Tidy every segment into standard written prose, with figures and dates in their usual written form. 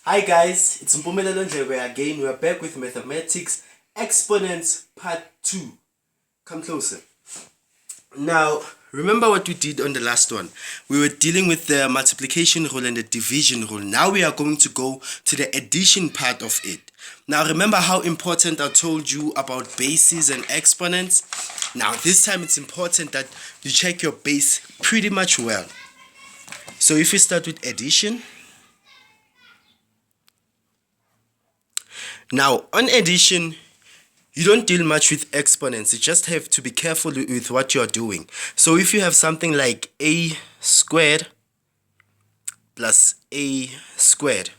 Hi guys, it's Mpumelelo Ndlebe again. We are back with Mathematics Exponents Part 2. Come closer. Now, remember what we did on the last one. We were dealing with the multiplication rule and the division rule. Now we are going to go to the addition part of it. Now remember how important I told you about bases and exponents? Now this time it's important that you check your base pretty much well. So if we start with addition. Now, on addition, you don't deal much with exponents. You just have to be careful with what you're doing. So if you have something like a squared plus a squared,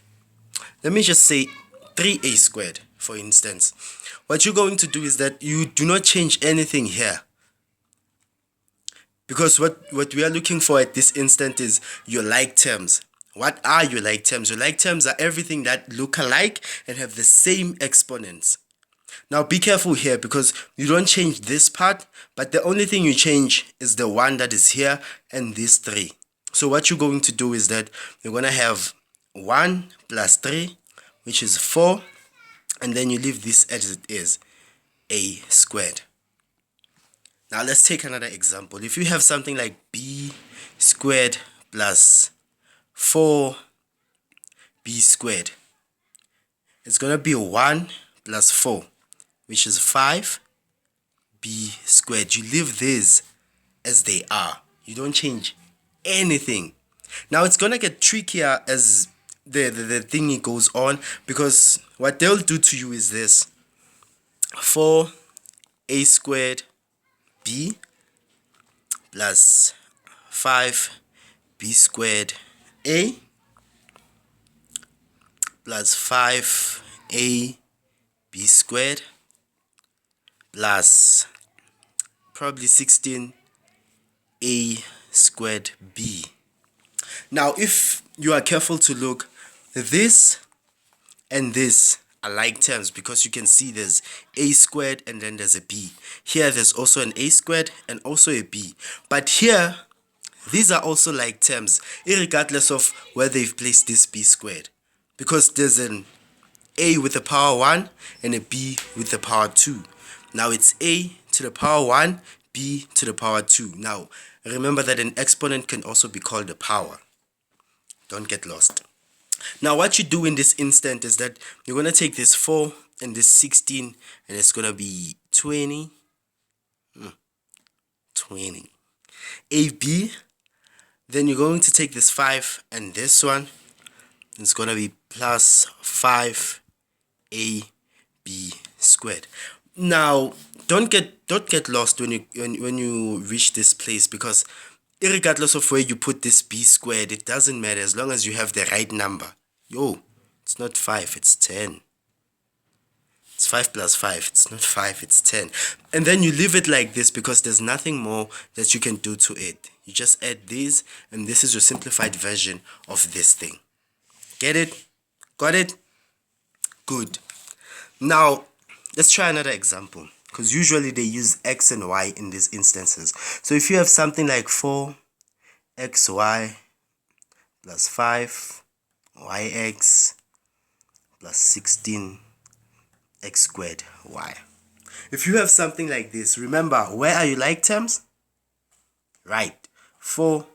let me just say 3a squared, for instance. What you're going to do is that you do not change anything here. Because what we are looking for at this instant is your like terms. What are your like terms? Your like terms are everything that look alike and have the same exponents. Now be careful here because you don't change this part, but the only thing you change is the one that is here and these 3. So what you're going to do is that you're going to have 1 plus 3, which is 4, and then you leave this as it is, a squared. Now let's take another example. If you have something like b squared plus 4b squared, it's going to be 1 plus 4, which is 5b squared. You leave these as they are. You don't change anything. Now it's going to get trickier as the thingy goes on, because what they'll do to you is this: 4a squared b plus 5b squared a plus 5a b squared plus probably 16a squared b. Now if you are careful to look, this and this are like terms because you can see there's a squared and then there's a b. Here there's also an a squared and also a b. But here, these are also like terms, irregardless of where they've placed this b squared. Because there's an a with the power 1 and a b with the power 2. Now it's a to the power 1, b to the power 2. Now remember that an exponent can also be called a power. Don't get lost. Now what you do in this instant is that you're going to take this 4 and this 16 and it's going to be 20. 20. AB. Then you're going to take this 5 and this one. It's going to be plus 5ab squared. Now don't get lost when you reach this place, because irregardless of where you put this b squared, it doesn't matter as long as you have the right number. It's not 5, it's 10. It's 5 plus 5, it's not 5, it's 10. And then you leave it like this because there's nothing more that you can do to it. You just add these, and this is your simplified version of this thing. Get it? Got it? Good. Now let's try another example, because usually they use x and y in these instances. So if you have something like 4xy plus 5yx plus 16x squared y. If you have something like this, remember, where are your like terms? Right, 4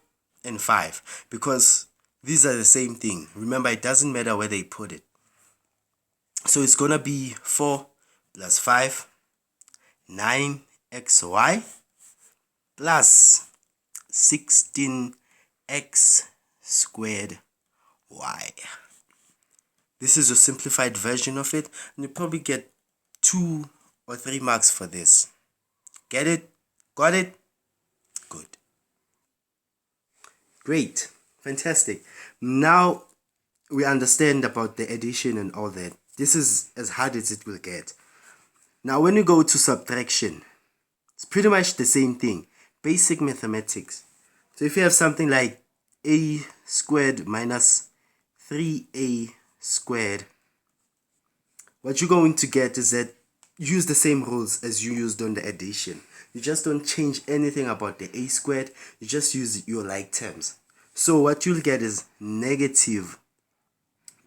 and 5, because these are the same thing. Remember, it doesn't matter where they put it. So it's going to be 4 plus 5, 9xy plus 16x squared y. This is a simplified version of it, and you probably get 2 or 3 marks for this. Get it? Got it? Good. Great. Fantastic. Now we understand about the addition and all that. This is as hard as it will get. Now when you go to subtraction, it's pretty much the same thing. Basic mathematics. So if you have something like a squared minus 3a squared, what you're going to get is that use the same rules as you used on the addition. You just don't change anything about the a squared. You just use your like terms. So what you'll get is negative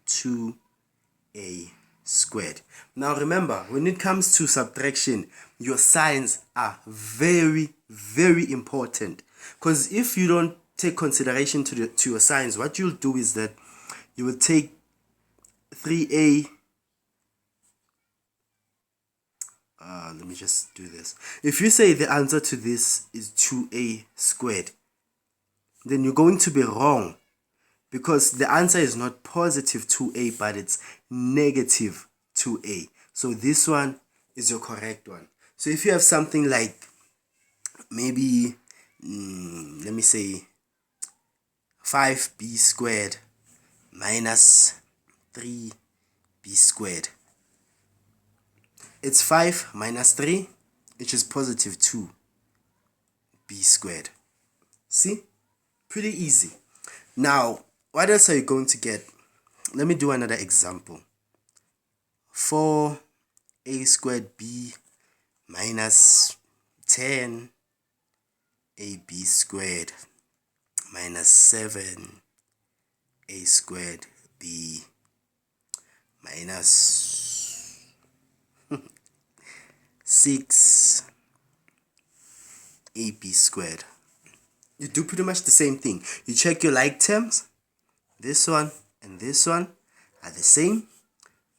2a squared. Now remember, when it comes to subtraction, your signs are very, very important, because if you don't take consideration to your signs, what you'll do is that you will take 3a. Let me just do this. If you say the answer to this is 2a squared, then you're going to be wrong, because the answer is not positive 2a, but it's negative 2a. So this one is your correct one. So if you have something like maybe, let me say 5b squared minus 3b squared. It's 5 minus 3, which is positive 2b squared. See? Pretty easy. Now, what else are you going to get? Let me do another example. 4a squared b minus 10ab squared minus 7a squared b minus 6ab squared. You do pretty much the same thing. You check your like terms. This one and this one are the same.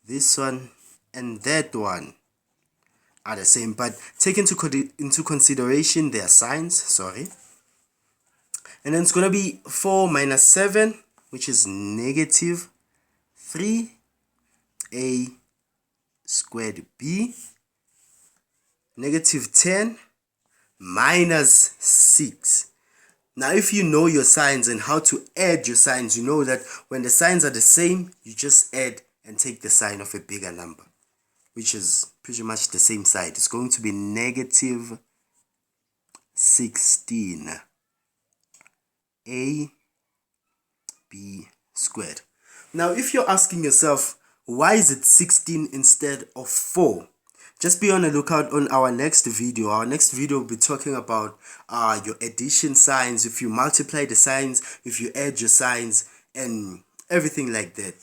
This one and that one are the same, but take into consideration their signs. Sorry. And then it's going to be 4 minus 7, which is negative 3a squared b, negative 10 minus 6. Now, if you know your signs and how to add your signs, you know that when the signs are the same, you just add and take the sign of a bigger number, which is pretty much the same side. It's going to be negative 16a b squared. Now, if you're asking yourself, why is it 16 instead of 4? Just be on the lookout on our next video. Our next video will be talking about your addition signs, if you multiply the signs, if you add your signs, and everything like that.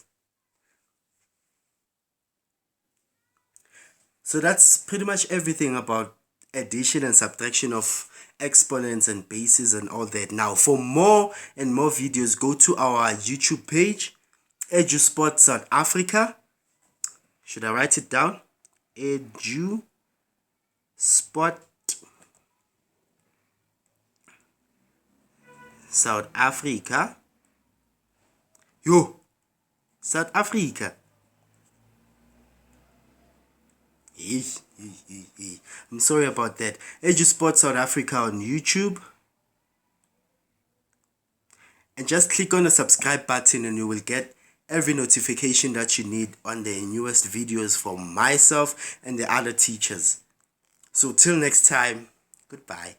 So that's pretty much everything about addition and subtraction of exponents and bases and all that. Now, for more and more videos, go to our YouTube page, EduSpot South Africa. Should I write it down? EduSpot South Africa. South Africa. I'm sorry about that. EduSpot South Africa on YouTube. And just click on the subscribe button and you will get every notification that you need on the newest videos from myself and the other teachers. So till next time, goodbye.